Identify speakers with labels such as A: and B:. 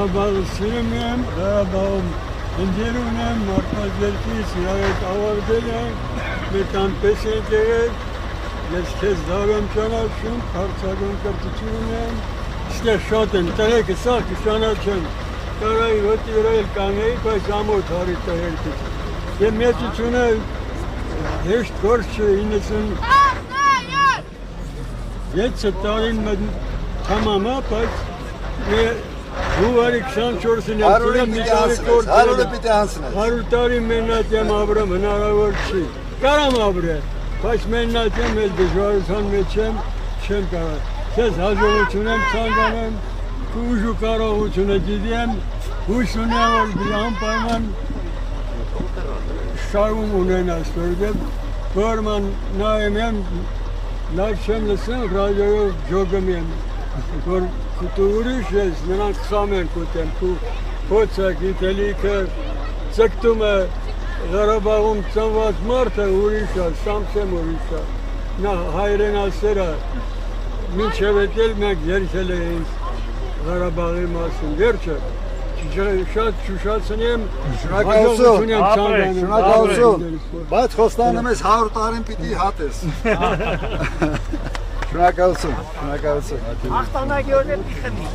A: Ղարաբաղը սիրում եմ, Ղարաբաղում ընկեր ունեմ, մարդազերքից իրարետ ավարտել եմ, մեկ անպես ենք եղել, ես քեզ լավ եմ ճանաչում, հարցակոն կրթություն ունեմ, ստեղ շատ են, տղեկը սաղ կշանաչեմ, կարայի հոտի վրա էլ կանեի, բայց ամոթ հարի տղերքից։ Եվ մեծությունը հեշտ գործ չէ, 97 տարին թամամա, բայց հուվարի 24-ին եմ մի տարի կործել, 100 տարի մենատ եմ ապրեմ, հնարավոր չի, կարամ ապրել, բայց մենատ եմ, էլ դժվարության մեջ եմ, չեմ կարող, քեզ հաջողություն եմ ցանկանում, ուժ ու կարողությունը գիտեմ, հույս ունեմ, որ անպայման շարում ունենաս, որովհետև որման նայում եմ, լավ չեմ լսեմ, ռադիոյով ջոգում եմ, որ դու ուրիշ ես, նրանք խամ են կուտեմ, փոցը, գիտելիքը, ձգտում է Ղարաբաղում ծնված մարդը ուրիշ է, Սամսեմ ուրիշ է, նա հայրենասերը, մինչև էտել մենք երգել էինք Ղարաբաղի մասին, վերջը, շատ շուշացնեմ,
B: շնորհակալություն, բայց խոստանում ես 100 տարին պիտի հատես։ Շնորհակալություն, շնորհակալություն։
C: Ախտանագորն մի խմի։